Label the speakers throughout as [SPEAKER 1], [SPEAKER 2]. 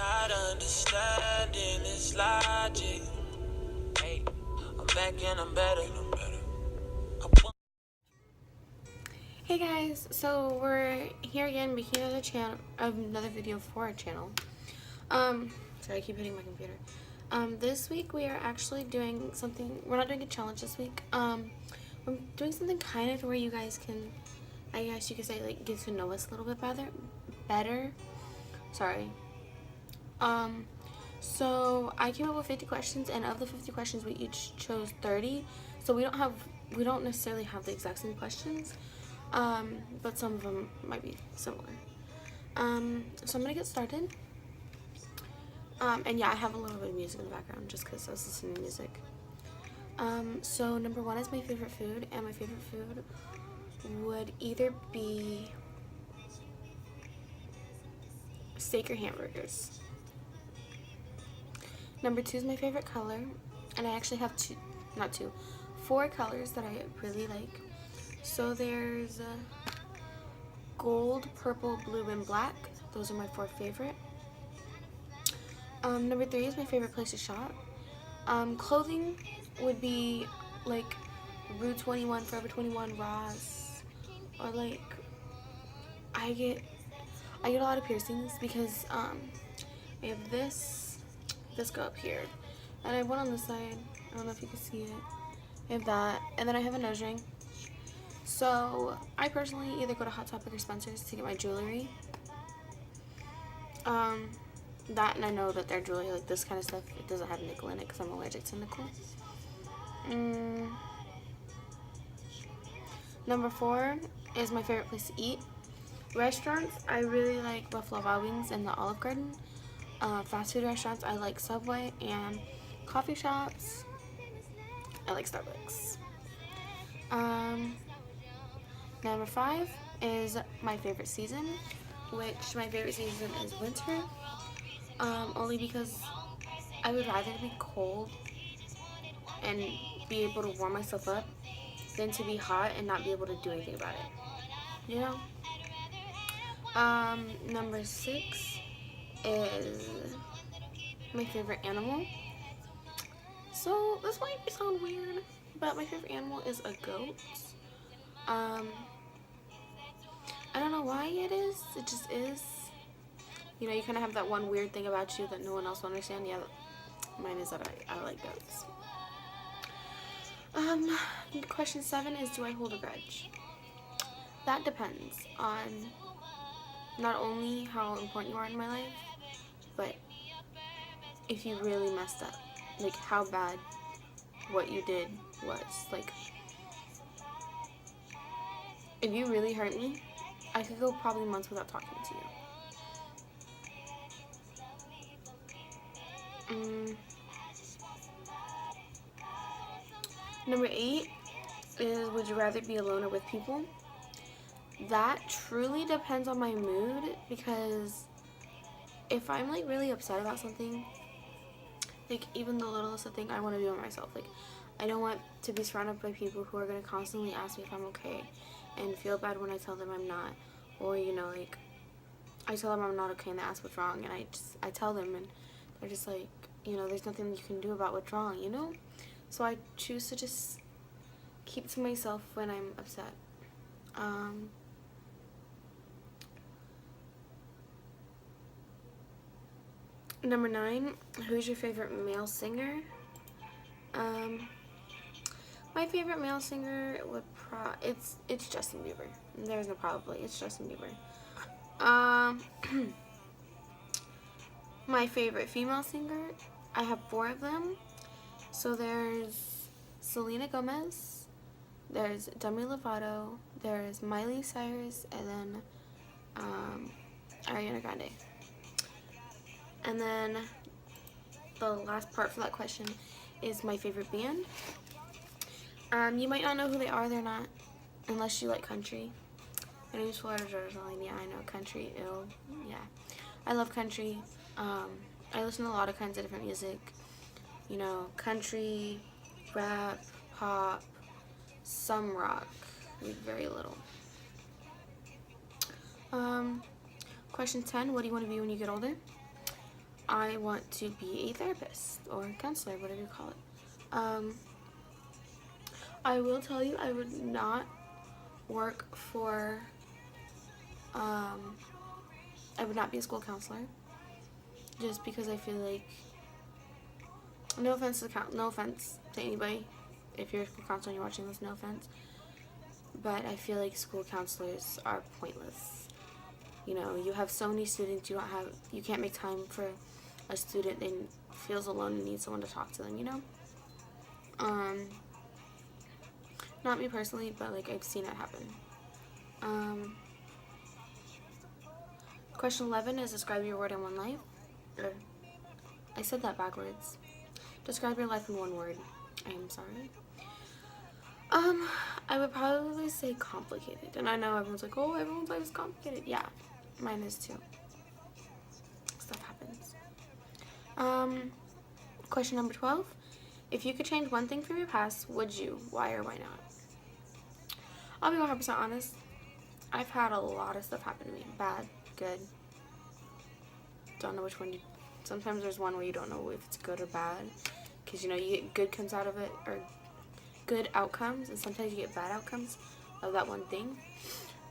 [SPEAKER 1] not understanding this logic. Hey, I'm back and I'm better.
[SPEAKER 2] Hey guys, so we're here again making another video for our channel. Sorry, I keep hitting my computer. This week we are actually doing something. We're not doing a challenge this week. We're doing something kind of where you guys can, I guess you could say, like, get to know us a little bit better. Sorry. So I came up with 50 questions, and of the 50 questions, we each chose 30. So we don't necessarily have the exact same questions, but some of them might be similar. So I'm gonna get started. And yeah, I have a little bit of music in the background just because I was listening to music. So number one is my favorite food, and my favorite food would either be steak or hamburgers. Number two is my favorite color, and I actually have four colors that I really like. So there's gold, purple, blue, and black. Those are my four favorite. Number three is my favorite place to shop. Clothing would be like Rue 21, Forever 21, Ross, or like I get a lot of piercings because I have this go up here, and I have one on this side. I don't know if you can see it. I have that, and then I have a nose ring. So I personally either go to Hot Topic or Spencer's to get my jewelry. That, and I know that their jewelry, like this kind of stuff, it doesn't have nickel in it because I'm allergic to nickel. Number four is my favorite place to eat. Restaurants, I really like Buffalo Wild Wings and the Olive Garden. Fast food restaurants, I like Subway, and coffee shops, I like Starbucks. Number five is my favorite season, which my favorite season is winter. Only because I would rather be cold and be able to warm myself up than to be hot and not be able to do anything about it. You know? Number six is my favorite animal. So this might sound weird, but my favorite animal is a goat. I don't know why it is. It just is. You know, you kind of have that one weird thing about you that no one else will understand. Yeah, mine is that I like goats. Question 7 is, do I hold a grudge? That depends on not only how important you are in my life, but if you really messed up. Like, how bad what you did was. Like, if you really hurt me, I could go probably months without talking to you. Number 8 is, would you rather be alone or with people? That truly depends on my mood, because if I'm like really upset about something, like even the littlest of thing, I want to do it myself. Like, I don't want to be surrounded by people who are going to constantly ask me if I'm okay and feel bad when I tell them I'm not. Or, you know, like, I tell them I'm not okay and they ask what's wrong, and I tell them, and they're just like, you know, there's nothing you can do about what's wrong, you know? So I choose to just keep to myself when I'm upset. Number 9, who's your favorite male singer? My favorite male singer would it's Justin Bieber. There's no probably. It's Justin Bieber. My favorite female singer, I have 4 of them. So there's Selena Gomez, there's Demi Lovato, there's Miley Cyrus, and then Ariana Grande. And then the last part for that question is my favorite band. You might not know who they are. They're not, unless you like country. My name is Florida Georgeline. Yeah, I know country. Ew. Yeah, I love country. I listen to a lot of kinds of different music. You know, country, rap, pop, some rock, very little. Question 10, what do you want to be when you get older? I want to be a therapist or a counselor, whatever you call it. I will tell you, I would not work for, I would not be a school counselor, just because I feel like, no offense to anybody, if you're a school counselor and you're watching this, no offense, but I feel like school counselors are pointless. You know, you have so many students, you can't make time for a student that feels alone and needs someone to talk to them, you know? Not me personally, but like I've seen it happen. Question 11 is describe your word in one life. I said that backwards. Describe your life in one word. I am sorry. I would probably say complicated. And I know everyone's like, oh, everyone's life is complicated. Yeah, mine is too. Stuff happens. Question number 12. If you could change one thing from your past, would you? Why or why not? I'll be 100% honest. I've had a lot of stuff happen to me. Bad, good. Don't know which one sometimes there's one where you don't know if it's good or bad. Because, you know, you get good comes out of it, or good outcomes, and sometimes you get bad outcomes of that one thing.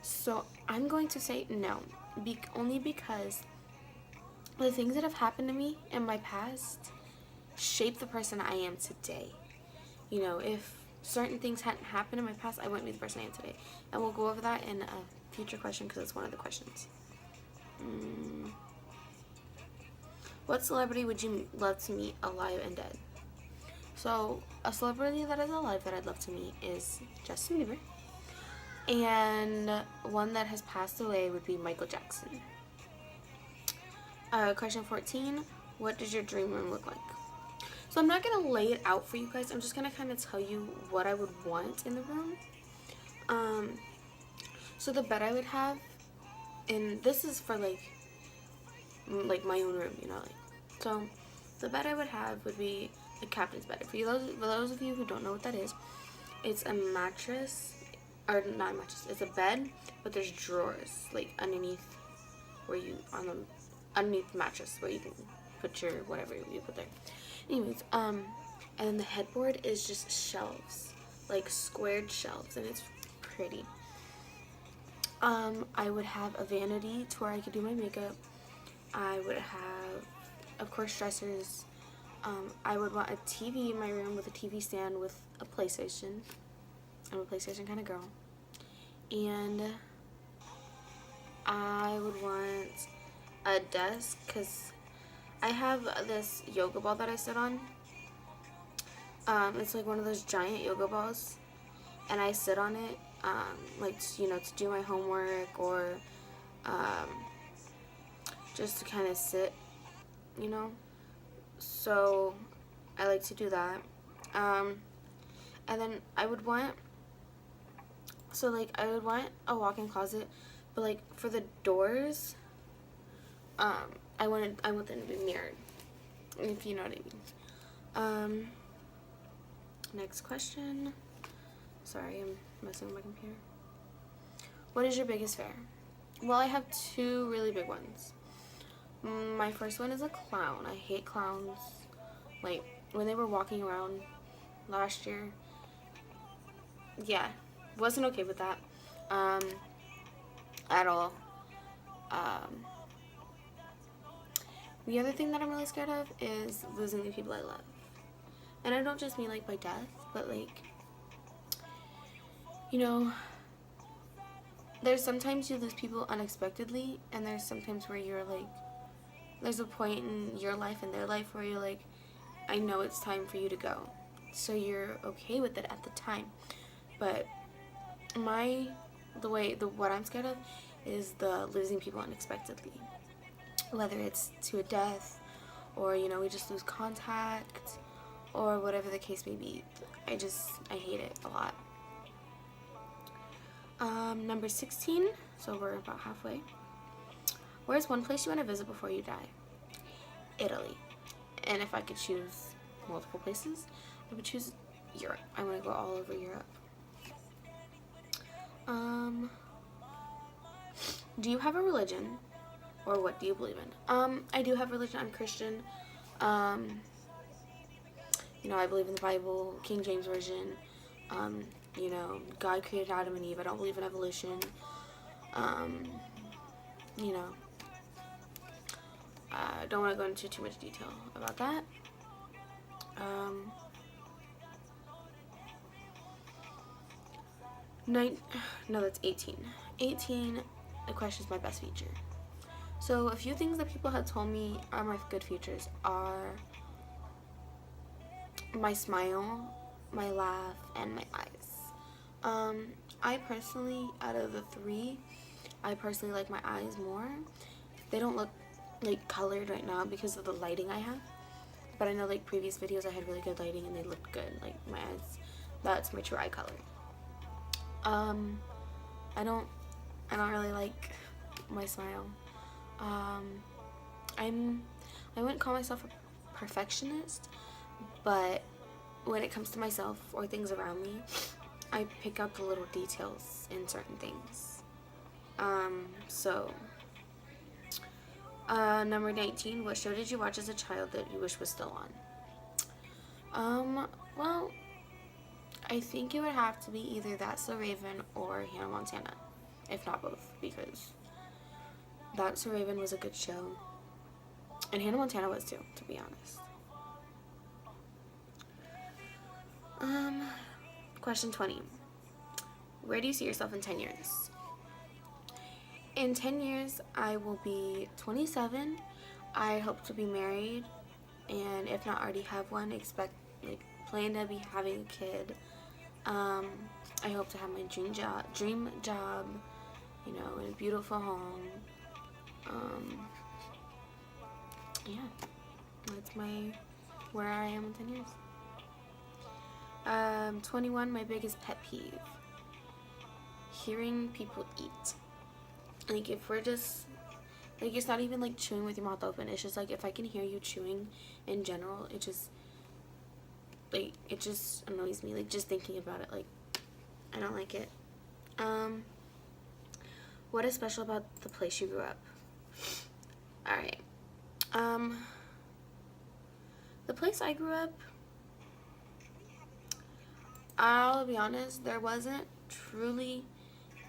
[SPEAKER 2] So I'm going to say no. Only because the things that have happened to me in my past shape the person I am today. You know, if certain things hadn't happened in my past, I wouldn't be the person I am today. And we'll go over that in a future question because it's one of the questions. What celebrity would you love to meet alive and dead? So, a celebrity that is alive that I'd love to meet is Justin Bieber. And one that has passed away would be Michael Jackson. Question 14. What does your dream room look like? So I'm not going to lay it out for you guys. I'm just going to kind of tell you what I would want in the room. So the bed I would have, and this is for like my own room, you know. So the bed I would have would be a captain's bed. For those of you who don't know what that is, it's a mattress, or not a mattress, it's a bed, but there's drawers like underneath underneath the mattress where you can put your whatever you put there. Anyways, and then the headboard is just shelves, like squared shelves, and it's pretty. I would have a vanity to where I could do my makeup. I would have, of course, dressers. I would want a TV in my room with a TV stand with a PlayStation. I'm a PlayStation kind of girl. And I would want a desk because I have this yoga ball that I sit on. It's like one of those giant yoga balls, and I sit on it, to do my homework or just to kind of sit, you know. So I like to do that. And then I would want a walk-in closet, but like for the doors, I want them to be mirrored, if you know what I mean. Next question. Sorry, I'm messing with my computer. What is your biggest fear? Well, I have two really big ones. My first one is a clown. I hate clowns. Like, when they were walking around last year, yeah, wasn't okay with that, at all. The other thing that I'm really scared of is losing the people I love. And I don't just mean like by death, but like, you know, there's sometimes you lose people unexpectedly, and there's sometimes where you're like, there's a point in your life and their life where you're like, I know it's time for you to go. So you're okay with it at the time. But what I'm scared of is the losing people unexpectedly. Whether it's to a death, or, you know, we just lose contact, or whatever the case may be. I hate it a lot. Number 16, so we're about halfway. Where's one place you want to visit before you die? Italy. And if I could choose multiple places, I would choose Europe. I want to go all over Europe. Do you have a religion? or what do you believe in? I do have religion. I'm Christian. You know, I believe in the Bible, King James Version. You know, God created Adam and Eve. I don't believe in evolution. Um, you know, I don't want to go into too much detail about that. No, that's 18. 18, the question is my best feature. So a few things that people have told me are my good features are my smile, my laugh, and my eyes. I personally, out of the three, I personally like my eyes more. They don't look like colored right now because of the lighting I have. But I know like previous videos I had really good lighting and they looked good. Like my eyes, that's my true eye color. I don't really like my smile. I wouldn't call myself a perfectionist, but when it comes to myself or things around me, I pick out the little details in certain things. Number 19, what show did you watch as a child that you wish was still on? Well, I think it would have to be either That's So Raven or Hannah Montana, if not both, because That's So Raven was a good show, and Hannah Montana was too, to be honest. Question 20. Where do you see yourself in 10 years? In 10 years, I will be 27. I hope to be married, and if not already have one, plan to be having a kid. I hope to have my dream job, you know, in a beautiful home. Yeah, that's where I am in 10 years. 21, my biggest pet peeve. Hearing people eat. Like, if we're just, like, it's not even, like, chewing with your mouth open. It's just, like, if I can hear you chewing in general, it just annoys me. Like, just thinking about it, like, I don't like it. What is special about the place you grew up? Alright. The place I grew up, I'll be honest, there wasn't truly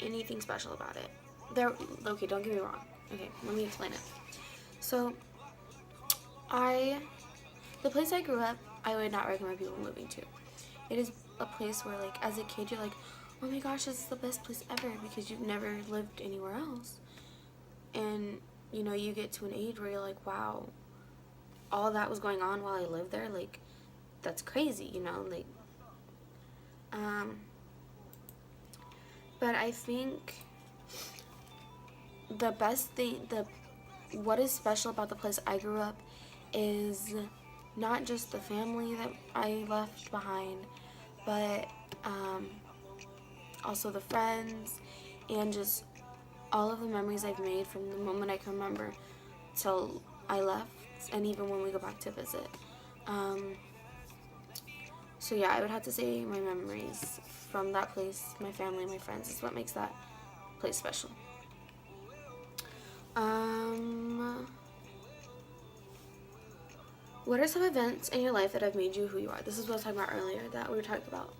[SPEAKER 2] anything special about it. Okay, don't get me wrong. Okay, let me explain it. So, the place I grew up, I would not recommend people moving to. It is a place where, like, as a kid, you're like, oh my gosh, this is the best place ever because you've never lived anywhere else. And, you know, you get to an age where you're like, wow, all that was going on while I lived there, like, that's crazy, you know, like, but I think the best thing, what is special about the place I grew up is not just the family that I left behind, but also the friends and just all of the memories I've made from the moment I can remember till I left, and even when we go back to visit. So yeah, I would have to say my memories from that place, my family, my friends, is what makes that place special. What are some events in your life that have made you who you are? This is what I was talking about earlier that we were talking about.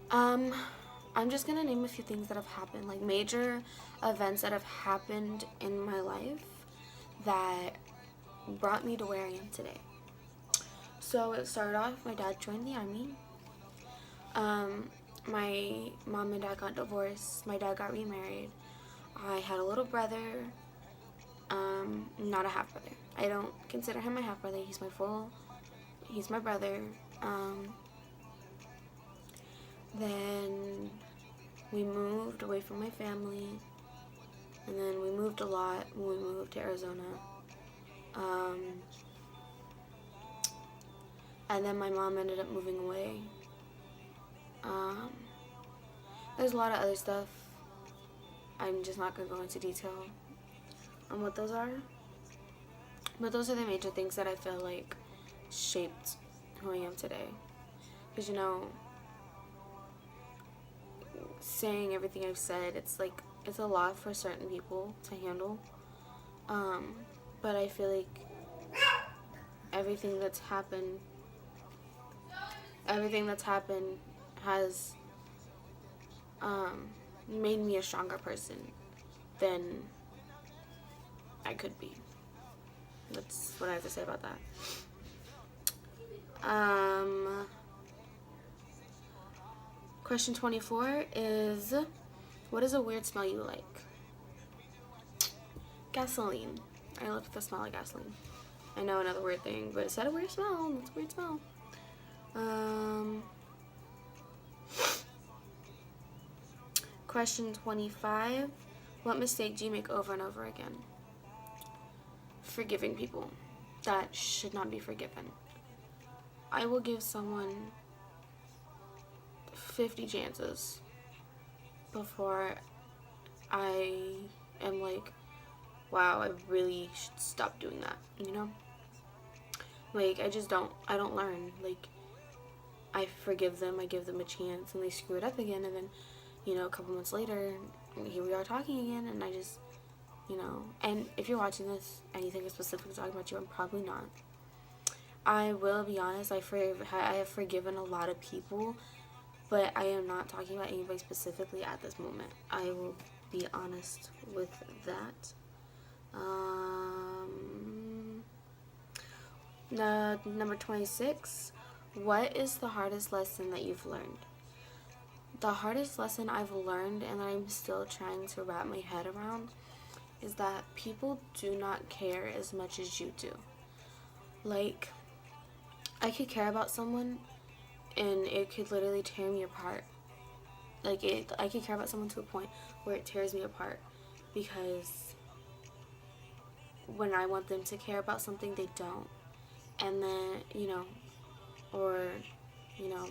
[SPEAKER 2] I'm just gonna name a few things that have happened, like major events that have happened in my life that brought me to where I am today. So it started off, my dad joined the army. My mom and dad got divorced. My dad got remarried. I had a little brother. Not a half brother. I don't consider him my half brother. He's my brother. Then we moved away from my family. And then we moved a lot when we moved to Arizona. And then my mom ended up moving away. There's a lot of other stuff. I'm just not going to go into detail on what those are. But those are the major things that I feel like shaped who I am today. Because, you know, saying everything I've said, it's a lot for certain people to handle. But I feel like everything that's happened has made me a stronger person than I could be. That's what I have to say about that. Question 24 is, what is a weird smell you like? Gasoline. I love the smell of gasoline. I know another weird thing, but it's not a weird smell. It's a weird smell. Question 25. What mistake do you make over and over again? Forgiving people that should not be forgiven. I will give someone 50 chances before I am like, wow, I really should stop doing that, you know? Like, I don't learn. Like, I forgive them, I give them a chance, and they screw it up again, and then, you know, a couple months later, here we are talking again, and I just, you know, and if you're watching this and you think it's specifically talking about you, I'm probably not. I will be honest, I have forgiven a lot of people, but I am not talking about anybody specifically at this moment. I will be honest with that. Number 26. What is the hardest lesson that you've learned? The hardest lesson I've learned, and that I'm still trying to wrap my head around, is that people do not care as much as you do. Like, I could care about someone and it could literally tear me apart. Like, I could care about someone to a point where it tears me apart, because when I want them to care about something, they don't. And then, you know, or, you know,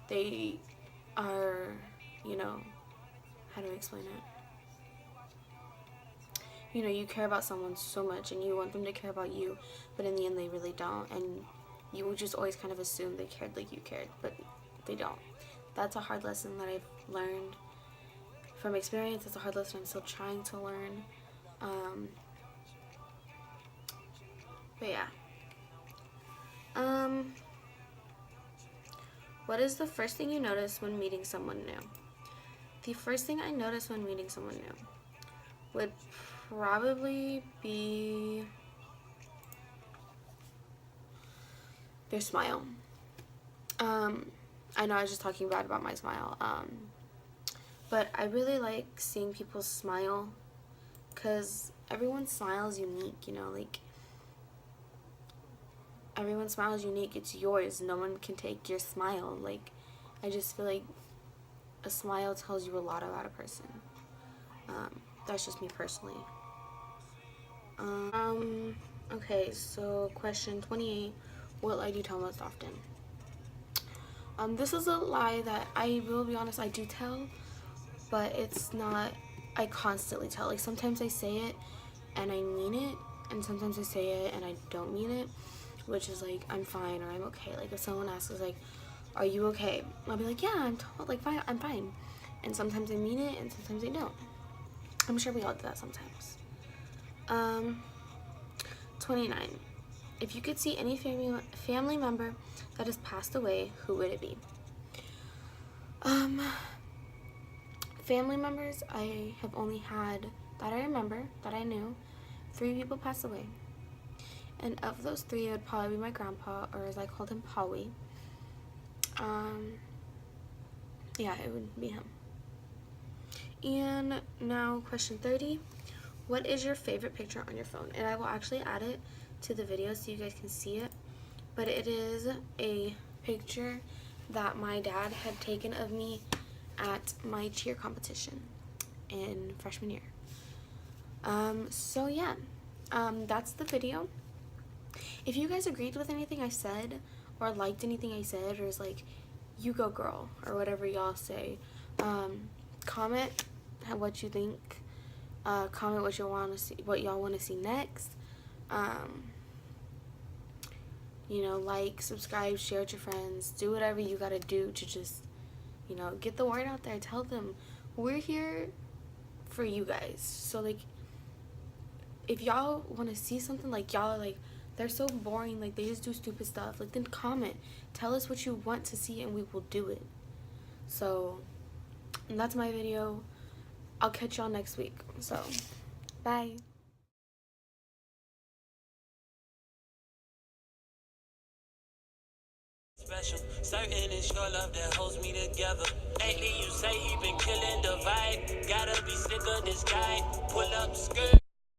[SPEAKER 2] they are, you know, how do I explain it? You know, you care about someone so much and you want them to care about you, but in the end they really don't, and you will just always kind of assume they cared like you cared, but they don't. That's a hard lesson that I've learned from experience. It's a hard lesson I'm still trying to learn. But yeah. What is the first thing you notice when meeting someone new? The first thing I notice when meeting someone new would probably be their smile. I know I was just talking bad about my smile, but I really like seeing people smile, because everyone's smile is unique, you know, like, everyone's smile is unique. It's yours. No one can take your smile. Like, I just feel like a smile tells you a lot about a person. That's just me personally. Okay, so question 28. What lie do you tell most often? This is a lie that I will be honest, I do tell, but it's not, I constantly tell. Like, sometimes I say it and I mean it, and sometimes I say it and I don't mean it, which is like, I'm fine, or I'm okay. Like, if someone asks, like, are you okay? I'll be like, yeah, fine, I'm fine. And sometimes I mean it, and sometimes I don't. I'm sure we all do that sometimes. 29. If you could see any family member that has passed away, who would it be? Family members, I have only had, that I remember, that I knew, 3 people pass away. And of those 3, it would probably be my grandpa, or as I called him, Pawi. Yeah, it would be him. And now, question 30. What is your favorite picture on your phone? And I will actually add it to the video so you guys can see it. But it is a picture that my dad had taken of me at my cheer competition in freshman year. So yeah, that's the video. If you guys agreed with anything I said, or liked anything I said, or is like, you go girl, or whatever y'all say, comment what you think. Comment what y'all want to see next. You know, like, subscribe, share with your friends, do whatever you gotta do to just, you know, get the word out there. Tell them we're here for you guys. So, like, if y'all want to see something, like y'all are like, they're so boring, like they just do stupid stuff, like then comment, tell us what you want to see and we will do it. So that's my video. I'll catch y'all next week. So bye.
[SPEAKER 1] Special, certain it's your love that holds me together. Lately you say he been killing the vibe. Gotta be sick of this guy. Pull up skirt.